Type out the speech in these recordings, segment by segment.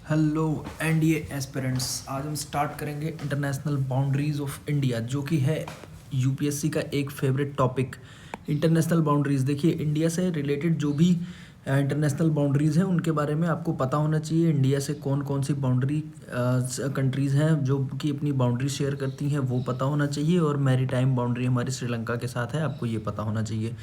Hello NDA aspirants, आज हम start करेंगे इंटरनेशनल बाउंड्रीज ऑफ इंडिया, जो कि है यूपीएससी का एक फेवरेट टॉपिक। इंटरनेशनल बाउंड्रीज, देखिए इंडिया से रिलेटेड जो भी इंटरनेशनल बाउंड्रीज़ हैं उनके बारे में आपको पता होना चाहिए। इंडिया से कौन कौन सी बाउंड्री कंट्रीज़ हैं जो कि अपनी बाउंड्री शेयर करती हैं वो पता होना चाहिए, और मैरी टाइम बाउंड्री हमारी श्रीलंका के साथ है, आपको ये पता होना चाहिए।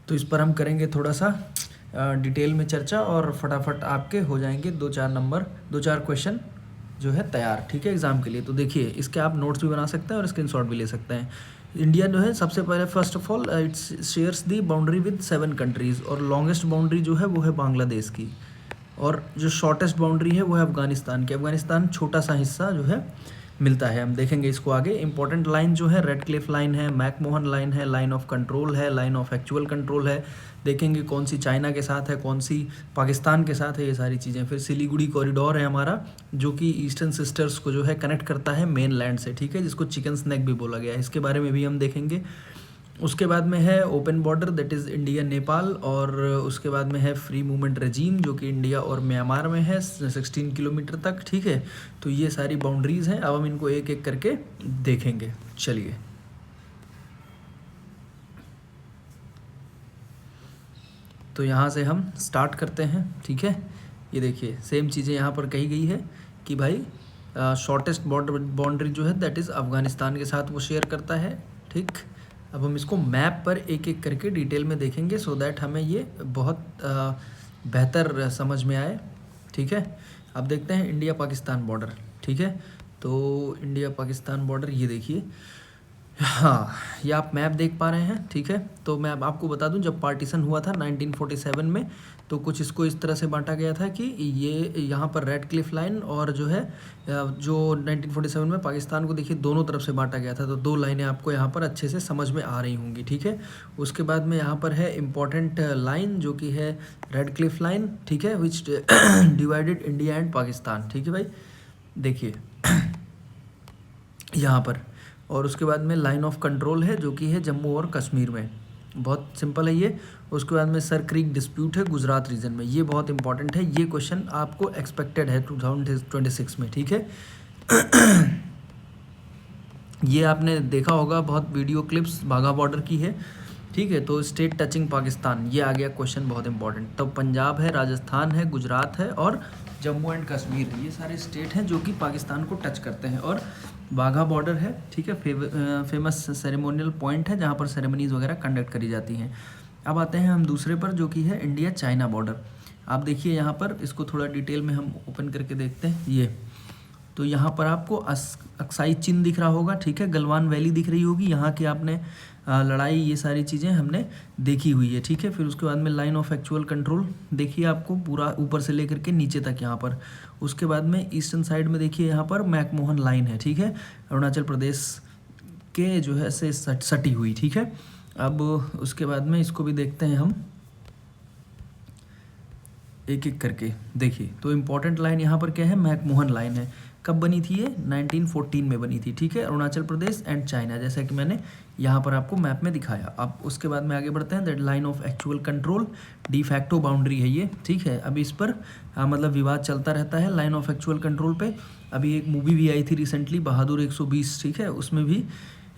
तो इस पर हम करेंगे थोड़ा सा डिटेल में चर्चा, और फटाफट आपके हो जाएंगे 2-4 क्वेश्चन जो है तैयार, ठीक है, एग्ज़ाम के लिए। तो देखिए इसके आप नोट्स भी बना सकते हैं और स्क्रीनशॉट भी ले सकते हैं। इंडिया जो है सबसे पहले first of all it's shares the boundary with 7 countries, और लॉन्गेस्ट बाउंड्री जो है वो है बांग्लादेश की, और जो शॉर्टेस्ट बाउंड्री है वो है अफ़गानिस्तान की। अफ़गानिस्तान छोटा सा हिस्सा जो है मिलता है, हम देखेंगे इसको आगे। इंपॉर्टेंट लाइन जो है रेड क्लिफ लाइन है, मैकमोहन लाइन है, लाइन ऑफ कंट्रोल है, लाइन ऑफ एक्चुअल कंट्रोल है। देखेंगे कौन सी चाइना के साथ है, कौन सी पाकिस्तान के साथ है, ये सारी चीज़ें। फिर सिलीगुड़ी कॉरिडोर है हमारा, जो कि ईस्टर्न सिस्टर्स को जो है कनेक्ट करता है मेन लैंड से, ठीक है, जिसको चिकन स्नैक भी बोला गया है, इसके बारे में भी हम देखेंगे। उसके बाद में है open border, that is India Nepal, और उसके बाद में है फ्री मूवमेंट रेजीम, जो कि इंडिया और म्यांमार में है 16 किलोमीटर तक, ठीक है। तो ये सारी बाउंड्रीज़ हैं, अब हम इनको एक एक करके देखेंगे। चलिए, तो यहाँ से हम स्टार्ट करते हैं, ठीक है। ये देखिए सेम चीज़ें यहाँ पर कही गई है कि भाई शॉर्टेस्ट बॉर्डर बाउंड्री जो है दैट इज़ अफ़गानिस्तान के साथ वो शेयर करता है, ठीक। अब हम इसको मैप पर एक एक करके डिटेल में देखेंगे, सो दैट हमें ये बहुत बेहतर समझ में आए, ठीक है। अब देखते हैं इंडिया पाकिस्तान बॉर्डर, ठीक है। तो इंडिया पाकिस्तान बॉर्डर ये देखिए, हाँ, ये आप मैप देख पा रहे हैं, ठीक है। तो मैं अब आपको बता दूं, जब पार्टीशन हुआ था 1947 में, तो कुछ इसको इस तरह से बांटा गया था कि ये यहाँ पर रेड क्लिफ लाइन, और जो है जो 1947 में पाकिस्तान को देखिए दोनों तरफ से बांटा गया था। तो 2 लाइनें आपको यहाँ पर अच्छे से समझ में आ रही होंगी, ठीक है। उसके बाद में यहाँ पर है इम्पॉर्टेंट लाइन, जो कि है रेड क्लिफ लाइन, ठीक है, विच डिवाइडेड इंडिया एंड पाकिस्तान, ठीक है भाई, देखिए यहाँ पर। और उसके बाद में लाइन ऑफ कंट्रोल है, जो कि है जम्मू और कश्मीर में, बहुत सिंपल है ये। उसके बाद में सर क्रीक डिस्प्यूट है गुजरात रीजन में, ये बहुत इंपॉर्टेंट है, ये क्वेश्चन आपको एक्सपेक्टेड है 2026 में, ठीक है। ये आपने देखा होगा, बहुत वीडियो क्लिप्स बाघा बॉर्डर की है, ठीक है। तो स्टेट टचिंग पाकिस्तान, ये आ गया क्वेश्चन बहुत इंपॉर्टेंट। तो पंजाब है, राजस्थान है, गुजरात है, और जम्मू एंड कश्मीर है, ये सारे स्टेट हैं जो कि पाकिस्तान को टच करते हैं, और बाघा बॉर्डर है, ठीक है। फेमस सेरेमोनियल पॉइंट है जहाँ पर सेरेमनीज़ वगैरह कंडक्ट करी जाती हैं। अब आते हैं हम दूसरे पर, जो कि है इंडिया चाइना बॉर्डर। आप देखिए यहाँ पर, इसको थोड़ा डिटेल में हम ओपन करके देखते हैं। ये तो यहाँ पर आपको अक्साई चिन्ह दिख रहा होगा, ठीक है, गलवान वैली दिख रही होगी, यहाँ की आपने लड़ाई, ये सारी चीज़ें हमने देखी हुई है, ठीक है। फिर उसके बाद में लाइन ऑफ एक्चुअल कंट्रोल देखिए आपको पूरा ऊपर से लेकर के नीचे तक यहाँ पर। उसके बाद में ईस्टर्न साइड में देखिए यहाँ पर मैकमोहन लाइन है, ठीक है, अरुणाचल प्रदेश के जो है से सटी हुई, ठीक है। अब उसके बाद में इसको भी देखते हैं हम एक एक करके, देखिए। तो इम्पोर्टेंट लाइन यहाँ पर क्या है, मैकमोहन लाइन है। कब बनी थी ये, 1914 में बनी थी, ठीक है, अरुणाचल प्रदेश एंड चाइना, जैसा कि मैंने यहाँ पर आपको मैप में दिखाया। अब उसके बाद में आगे बढ़ते हैं, that line of actual control de facto boundary है ये, ठीक है। अभी इस पर मतलब विवाद चलता रहता है लाइन ऑफ एक्चुअल कंट्रोल पे। अभी एक मूवी भी आई थी रिसेंटली, बहादुर 120, ठीक है, उसमें भी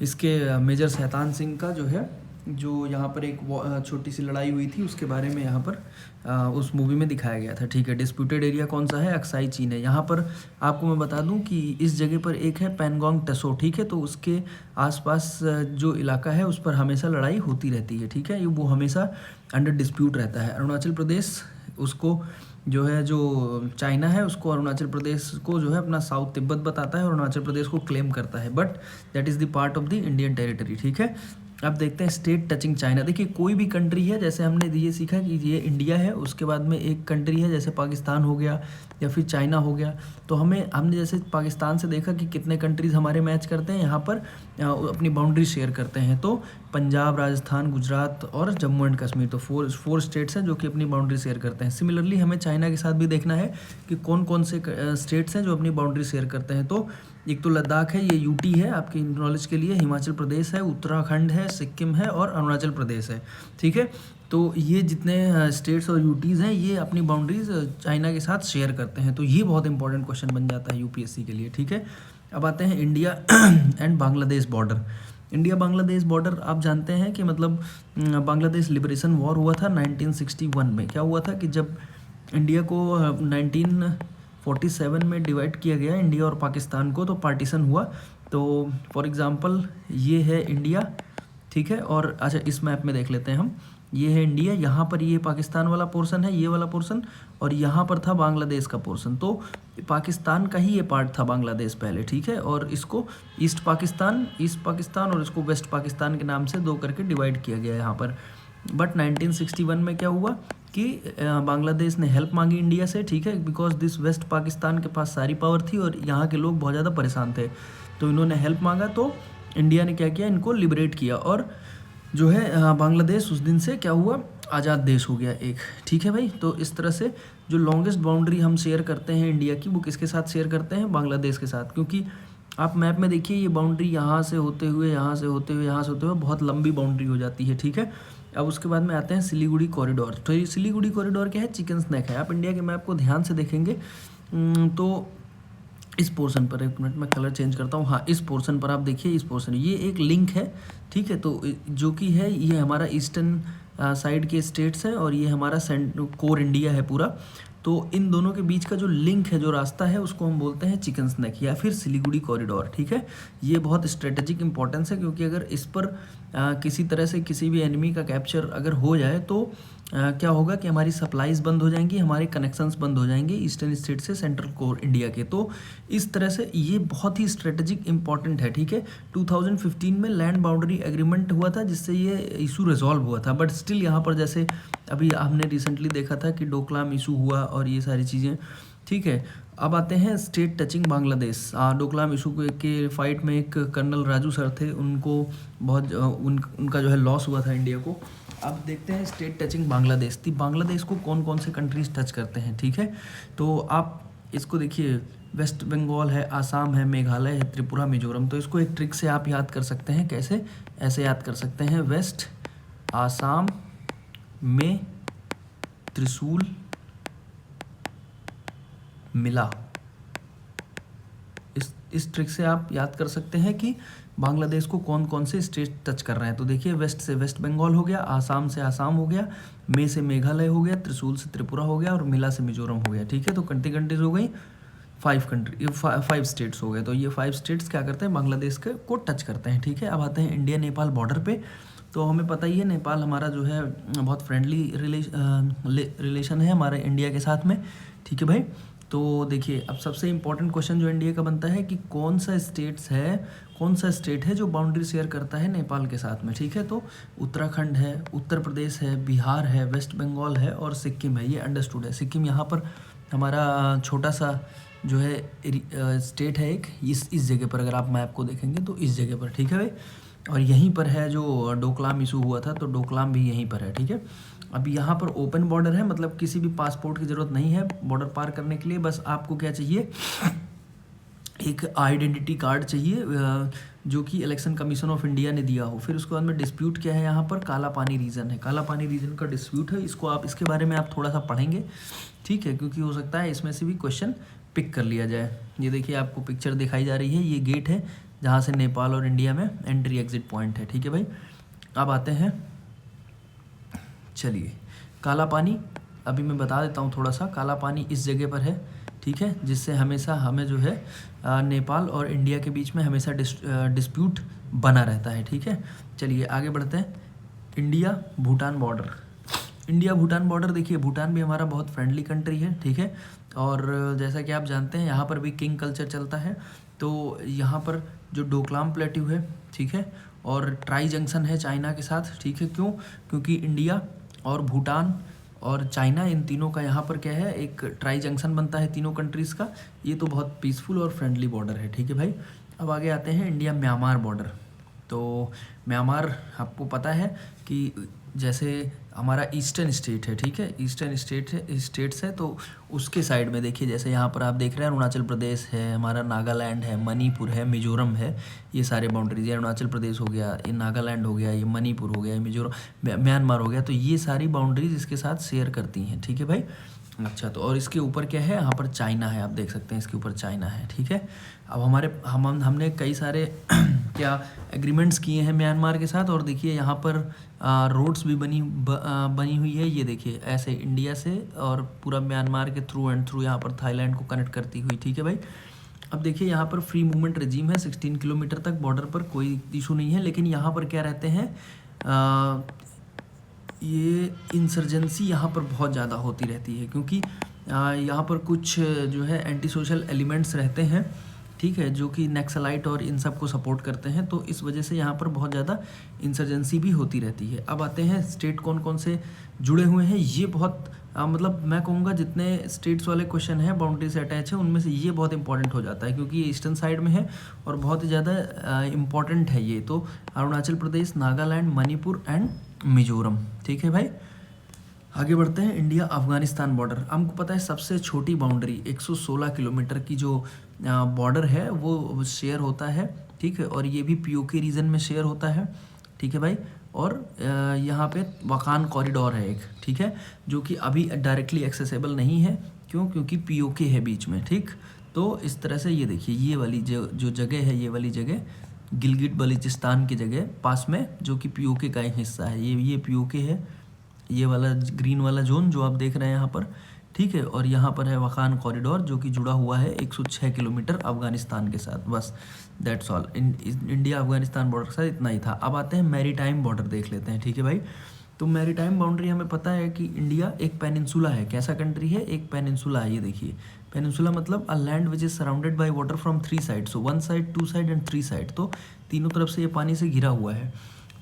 इसके मेजर शैतान सिंह का जो है, जो यहाँ पर एक छोटी सी लड़ाई हुई थी उसके बारे में यहाँ पर उस मूवी में दिखाया गया था, ठीक है। डिस्प्यूटेड एरिया कौन सा है, अक्साई चीन है। यहाँ पर आपको मैं बता दूँ कि इस जगह पर एक है पैनगोंग टसो, ठीक है, तो उसके आसपास जो इलाका है उस पर हमेशा लड़ाई होती रहती है, ठीक है, ये वो हमेशा अंडर डिस्प्यूट रहता है। अरुणाचल प्रदेश उसको जो है, जो चाइना है उसको अरुणाचल प्रदेश को जो है अपना साउथ तिब्बत बताता है, और अरुणाचल प्रदेश को क्लेम करता है, but that is the part of the Indian territory, ठीक है। अब देखते हैं स्टेट टचिंग चाइना। देखिए कोई भी कंट्री है, जैसे हमने ये सीखा कि ये इंडिया है, उसके बाद में एक कंट्री है जैसे पाकिस्तान हो गया या फिर चाइना हो गया, तो हमने जैसे पाकिस्तान से देखा कि कितने कंट्रीज़ हमारे मैच करते हैं, यहाँ पर अपनी बाउंड्री शेयर करते हैं। तो पंजाब, राजस्थान, गुजरात और जम्मू एंड कश्मीर, तो फोर स्टेट्स हैं जो कि अपनी बाउंड्री शेयर करते हैं। सिमिलरली हमें चाइना के साथ भी देखना है कि कौन कौन से स्टेट्स हैं जो अपनी बाउंड्री शेयर करते हैं। तो एक तो लद्दाख है, ये यूटी है आपकी नॉलेज के लिए, हिमाचल प्रदेश है, उत्तराखंड है, सिक्किम है, और अरुणाचल प्रदेश है, ठीक है। तो ये जितने स्टेट्स और यूटीज़ हैं ये अपनी बाउंड्रीज चाइना के साथ शेयर करते हैं। तो ये बहुत इंपॉर्टेंट क्वेश्चन बन जाता है यूपीएससी के लिए, ठीक है। अब आते हैं India and Bangladesh border. India Bangladesh border आप जानते हैं कि मतलब बांग्लादेश लिबरेशन वॉर हुआ था 1961 में। क्या हुआ था कि जब इंडिया को 1947 में डिवाइड किया गया इंडिया और पाकिस्तान को, तो पार्टीशन हुआ। तो फॉर एग्ज़ाम्पल ये है इंडिया, ठीक है। और अच्छा इस मैप में देख लेते हैं हम, ये है इंडिया, यहाँ पर ये पाकिस्तान वाला पोर्शन है, ये वाला पोर्शन, और यहाँ पर था बांग्लादेश का पोर्शन। तो पाकिस्तान का ही ये पार्ट था बांग्लादेश पहले, ठीक है। और इसको ईस्ट पाकिस्तान और इसको वेस्ट पाकिस्तान के नाम से दो करके डिवाइड किया गया यहाँ पर। बट 1961 में क्या हुआ कि बांग्लादेश ने हेल्प मांगी इंडिया से, ठीक है, बिकॉज दिस वेस्ट पाकिस्तान के पास सारी पावर थी और यहाँ के लोग बहुत ज़्यादा परेशान थे। तो इन्होंने हेल्प मांगा, तो इंडिया ने क्या किया, इनको लिबरेट किया। और जो है बांग्लादेश उस दिन से क्या हुआ, आज़ाद देश हो गया एक, ठीक है भाई। तो इस तरह से जो लॉन्गेस्ट बाउंड्री हम शेयर करते हैं इंडिया की, वो किसके साथ शेयर करते हैं, बांग्लादेश के साथ। क्योंकि आप मैप में देखिए ये बाउंड्री यहाँ से होते हुए यहाँ से होते हुए यहाँ से होते हुए बहुत लंबी बाउंड्री हो जाती है, ठीक है। अब उसके बाद में आते हैं सिलीगुड़ी कॉरिडोर। तो ये सिलीगुड़ी कॉरिडोर क्या है, चिकन स्नैक है। आप इंडिया के मैप को ध्यान से देखेंगे तो इस पोर्शन पर, एक मिनट में कलर चेंज करता हूँ, हाँ इस पोर्शन पर आप देखिए, इस पोर्शन ये एक लिंक है, ठीक है। तो जो कि है ये हमारा ईस्टर्न साइड के स्टेट्स है और ये हमारा कोर इंडिया है पूरा। तो इन दोनों के बीच का जो लिंक है, जो रास्ता है, उसको हम बोलते हैं चिकन स्नैक या फिर सिलीगुड़ी कॉरिडोर, ठीक है। ये बहुत स्ट्रेटेजिक इंपॉर्टेंस है क्योंकि अगर इस पर किसी तरह से किसी भी एनिमी का कैप्चर अगर हो जाए तो क्या होगा कि हमारी सप्लाईज बंद हो जाएंगी, हमारे कनेक्शंस बंद हो जाएंगे ईस्टर्न स्टेट से सेंट्रल कोर इंडिया के। तो इस तरह से ये बहुत ही स्ट्रेटेजिक इंपॉर्टेंट है, ठीक है। 2015 में लैंड बाउंड्री एग्रीमेंट हुआ था जिससे ये इशू रिजॉल्व हुआ था। बट स्टिल यहाँ पर जैसे अभी हमने रिसेंटली देखा था कि डोकलाम इशू हुआ और ये सारी चीज़ें, ठीक है। अब आते हैं state touching Bangladesh. Doklam issue के फाइट में एक कर्नल राजू सर थे, उनको बहुत उनका जो है लॉस हुआ था इंडिया को। अब देखते हैं स्टेट टचिंग बांग्लादेश। तो बांग्लादेश को कौन कौन से कंट्रीज टच करते हैं, ठीक है। तो आप इसको देखिए, वेस्ट बंगाल है, आसाम है, मेघालय है, त्रिपुरा, मिजोरम। तो इसको एक ट्रिक से आप याद कर सकते हैं, कैसे, ऐसे याद कर सकते हैं, वेस्ट आसाम में त्रिशूल मिला। इस ट्रिक से आप याद कर सकते हैं कि बांग्लादेश को कौन कौन से स्टेट टच कर रहे हैं। तो देखिए, वेस्ट से वेस्ट बंगाल हो गया, आसाम से आसाम हो गया, में से मेघालय हो गया, त्रिशूल से त्रिपुरा हो गया और मिला से मिजोरम हो गया, ठीक है। तो कंट्रीज हो गई 5 स्टेट्स हो गए। तो ये 5 स्टेट्स क्या करते हैं, बांग्लादेश को टच करते हैं, ठीक है। अब आते हैं इंडिया नेपाल बॉर्डर पे। तो हमें पता ही है नेपाल हमारा जो है बहुत फ्रेंडली रिलेशन है हमारे इंडिया के साथ में, ठीक है भाई। तो देखिए, अब सबसे इम्पोर्टेंट क्वेश्चन जो इंडिया का बनता है कि कौन सा स्टेट है जो बाउंड्री शेयर करता है नेपाल के साथ में, ठीक है। तो उत्तराखंड है, उत्तर प्रदेश है, बिहार है, वेस्ट बंगाल है और सिक्किम है। ये अंडरस्टूड है। सिक्किम यहाँ पर हमारा छोटा सा जो है स्टेट है एक, इस जगह पर अगर आप मैप को देखेंगे तो इस जगह पर, ठीक है भाई। और यहीं पर है जो डोकलाम इशू हुआ था, तो डोकलाम भी यहीं पर है, ठीक है। अब यहाँ पर ओपन बॉर्डर है, मतलब किसी भी पासपोर्ट की ज़रूरत नहीं है बॉर्डर पार करने के लिए। बस आपको क्या चाहिए, एक आइडेंटिटी कार्ड चाहिए जो कि इलेक्शन कमीशन ऑफ इंडिया ने दिया हो। फिर उसके बाद में डिस्प्यूट क्या है, यहाँ पर काला पानी रीजन है, काला पानी रीजन का डिस्प्यूट है। इसके बारे में आप थोड़ा सा पढ़ेंगे, ठीक है, क्योंकि हो सकता है इसमें से भी क्वेश्चन पिक कर लिया जाए। ये देखिए, आपको पिक्चर दिखाई जा रही है, ये गेट है जहाँ से नेपाल और इंडिया में एंट्री एग्जिट पॉइंट है, ठीक है भाई। अब आते हैं, चलिए, काला पानी अभी मैं बता देता हूँ थोड़ा सा। काला पानी इस जगह पर है, ठीक है, जिससे हमेशा हमें जो है नेपाल और इंडिया के बीच में हमेशा डिस्प्यूट बना रहता है, ठीक है। चलिए आगे बढ़ते हैं। इंडिया भूटान बॉर्डर देखिए, भूटान भी हमारा बहुत फ्रेंडली कंट्री है, ठीक है। और जैसा कि आप जानते हैं यहाँ पर भी किंग कल्चर चलता है। तो यहाँ पर जो डोकलाम प्लेट्यू है, ठीक है, और ट्राई जंक्शन है चाइना के साथ, ठीक है। क्यों? क्योंकि इंडिया और भूटान और चाइना, इन तीनों का यहाँ पर क्या है, एक ट्राई जंक्शन बनता है तीनों कंट्रीज़ का। ये तो बहुत पीसफुल और फ्रेंडली बॉर्डर है, ठीक है भाई। अब आगे आते हैं इंडिया म्यांमार बॉर्डर। तो म्यांमार आपको पता है कि जैसे हमारा ईस्टर्न स्टेट है, ठीक है, ईस्टर्न स्टेट्स है, तो उसके साइड में देखिए, जैसे यहाँ पर आप देख रहे हैं अरुणाचल प्रदेश है, हमारा नागालैंड है, मणिपुर है, मिजोरम है, ये सारे बाउंड्रीज, ये अरुणाचल प्रदेश हो गया, ये नागालैंड हो गया, ये मणिपुर हो गया, ये मिजोरम, म्यांमार हो गया, तो ये सारी बाउंड्रीज इसके साथ शेयर करती हैं, ठीक है भाई। अच्छा, तो और इसके ऊपर क्या है, यहाँ पर चाइना है, आप देख सकते हैं इसके ऊपर चाइना है, ठीक है। अब हमने कई सारे क्या एग्रीमेंट्स किए हैं म्यांमार के साथ, और देखिए यहाँ पर रोड्स भी बनी हुई है, ये देखिए ऐसे इंडिया से और पूरा म्यांमार के थ्रू एंड थ्रू यहाँ पर थाईलैंड को कनेक्ट करती हुई, ठीक है भाई। अब देखिए यहाँ पर फ्री मूवमेंट रेजिम है, 16 किलोमीटर तक बॉर्डर पर कोई इशू नहीं है, लेकिन यहाँ पर क्या रहते हैं, ये इंसर्जेंसी यहाँ पर बहुत ज़्यादा होती रहती है, क्योंकि यहाँ पर कुछ जो है एंटी सोशल एलिमेंट्स रहते हैं, ठीक है, जो कि नक्सलाइट और इन सब को सपोर्ट करते हैं, तो इस वजह से यहाँ पर बहुत ज़्यादा इंसर्जेंसी भी होती रहती है। अब आते हैं स्टेट कौन कौन से जुड़े हुए हैं, ये बहुत मतलब मैं कहूँगा जितने स्टेट्स वाले क्वेश्चन हैं बाउंड्री से अटैच है, उनमें से ये बहुत इंपॉर्टेंट हो जाता है, क्योंकि ये ईस्टर्न साइड में है और बहुत ही ज़्यादा इम्पॉर्टेंट है ये। तो अरुणाचल प्रदेश, नागालैंड, मणिपुर एंड मिजोरम, ठीक है भाई। आगे बढ़ते हैं, इंडिया अफगानिस्तान बॉर्डर। हमको पता है सबसे छोटी बाउंड्री 116 किलोमीटर की जो बॉर्डर है वो शेयर होता है, ठीक है, और ये भी पीओके रीजन में शेयर होता है, ठीक है भाई। और यहाँ पे वकान कॉरिडोर है एक, ठीक है, जो कि अभी डायरेक्टली एक्सेसिबल नहीं है, क्यों, क्योंकि पीओके है बीच में, ठीक। तो इस तरह से ये देखिए, ये वाली जो जगह है, ये वाली जगह गिलगिट बलूचिस्तान की जगह पास में, जो कि पीओके का एक हिस्सा है, ये पीओके है, ये वाला ग्रीन वाला जोन जो आप देख रहे हैं यहाँ पर, ठीक है। और यहाँ पर है वकान कॉरिडोर, जो कि जुड़ा हुआ है 106 किलोमीटर अफगानिस्तान के साथ, बस that's all. India Afghanistan border के साथ इतना ही था। अब आते हैं मैरीटाइम बॉर्डर देख लेते हैं, ठीक है भाई। तो मैरीटाइम बाउंड्री हमें पता है कि इंडिया एक पेनिनसुला है, कैसा कंट्री है, एक पेनिनसुला है, ये देखिए पेनिनसुला मतलब a land which is surrounded by water from 3 side, so 1 side, 2 side and 3 side, तो तीनों तरफ से ये पानी से घिरा हुआ है।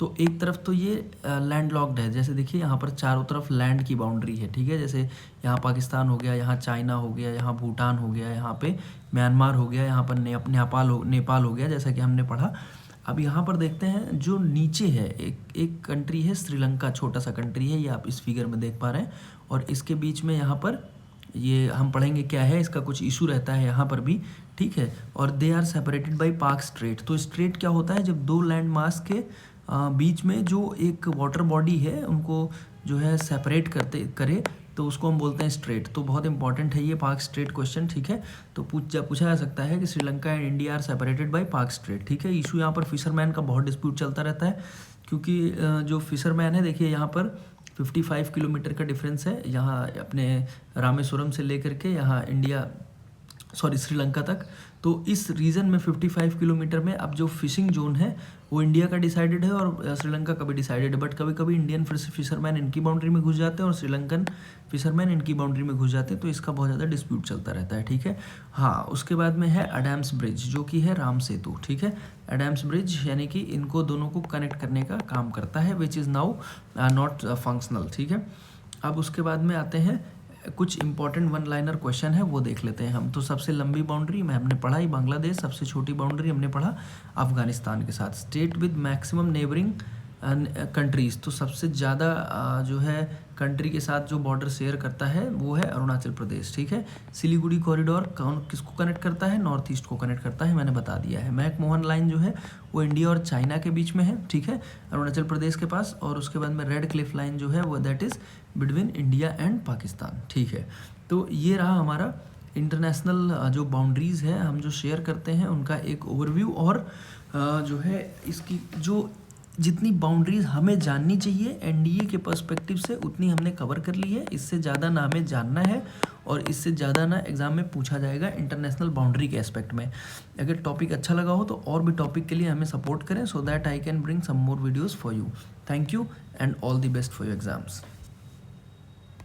तो एक तरफ तो ये लैंड लॉक्ड है, जैसे देखिए यहाँ पर चारों तरफ लैंड की बाउंड्री है, ठीक है, जैसे यहाँ पाकिस्तान हो गया, यहाँ चाइना हो गया, यहाँ भूटान हो गया, यहाँ पे म्यांमार हो गया, यहाँ पर नेपाल हो गया, जैसा कि हमने पढ़ा। अब यहाँ पर देखते हैं जो नीचे है, एक कंट्री है श्रीलंका, छोटा सा कंट्री है, ये आप इस फिगर में देख पा रहे हैं, और इसके बीच में यहाँ पर ये हम पढ़ेंगे क्या है, इसका कुछ इशू रहता है यहाँ पर भी, ठीक है। और they are separated by Palk straight. तो स्ट्रेट क्या होता है, जब दो लैंड मास के बीच में जो एक वाटर बॉडी है उनको जो है सेपरेट करे, तो उसको हम बोलते हैं स्ट्रेट। तो बहुत इंपॉर्टेंट है ये पाक स्ट्रेट क्वेश्चन, ठीक है। तो पूछा जा सकता है कि Sri Lanka and India are separated by Palk strait, ठीक है। इशू यहाँ पर फिशरमैन का बहुत डिस्प्यूट चलता रहता है, क्योंकि जो फिशरमैन है, देखिए यहाँ पर 55 किलोमीटर का डिफरेंस है, यहाँ अपने रामेश्वरम से लेकर के यहाँ श्रीलंका तक। तो इस रीजन में 55 किलोमीटर में अब जो फिशिंग जोन है वो इंडिया का डिसाइडेड है और श्रीलंका का भी डिसाइडेड है, बट कभी कभी इंडियन फिशरमैन इनकी बाउंड्री में घुस जाते हैं और श्रीलंकन फिशरमैन इनकी बाउंड्री में घुस जाते हैं, तो इसका बहुत ज़्यादा डिस्प्यूट चलता रहता है, ठीक है। हाँ, उसके बाद में है अडैम्स ब्रिज, जो कि है राम सेतु, ठीक है। अडैम्स ब्रिज यानी कि इनको दोनों को कनेक्ट करने का काम करता है, which is now not functional, ठीक है। अब उसके बाद में आते हैं कुछ इंपॉर्टेंट वन लाइनर क्वेश्चन है, वो देख लेते हैं हम। तो सबसे लंबी बाउंड्री में हमने पढ़ा ही बांग्लादेश, सबसे छोटी बाउंड्री हमने पढ़ा अफगानिस्तान के साथ। State with maximum neighbouring countries, तो सबसे ज़्यादा जो है कंट्री के साथ जो बॉर्डर शेयर करता है वो है अरुणाचल प्रदेश, ठीक है। सिलीगुड़ी कॉरिडोर किसको कनेक्ट करता है, नॉर्थ ईस्ट को कनेक्ट करता है, मैंने बता दिया है। मैकमोहन लाइन जो है वो इंडिया और चाइना के बीच में है, ठीक है, अरुणाचल प्रदेश के पास। और उसके बाद में रेड क्लिफ लाइन जो है वो that is between India and Pakistan, ठीक है। तो ये रहा हमारा इंटरनेशनल जो बाउंड्रीज़ है हम जो शेयर करते हैं उनका एक ओवरव्यू, और जो है इसकी जो जितनी बाउंड्रीज हमें जाननी चाहिए एनडीए के पर्सपेक्टिव से उतनी हमने कवर कर ली है। इससे ज़्यादा ना हमें जानना है और इससे ज़्यादा ना एग्जाम में पूछा जाएगा इंटरनेशनल बाउंड्री के एस्पेक्ट में। अगर टॉपिक अच्छा लगा हो तो और भी टॉपिक के लिए हमें सपोर्ट करें, so that I can bring some more videos for you. Thank you and all the best for your exams.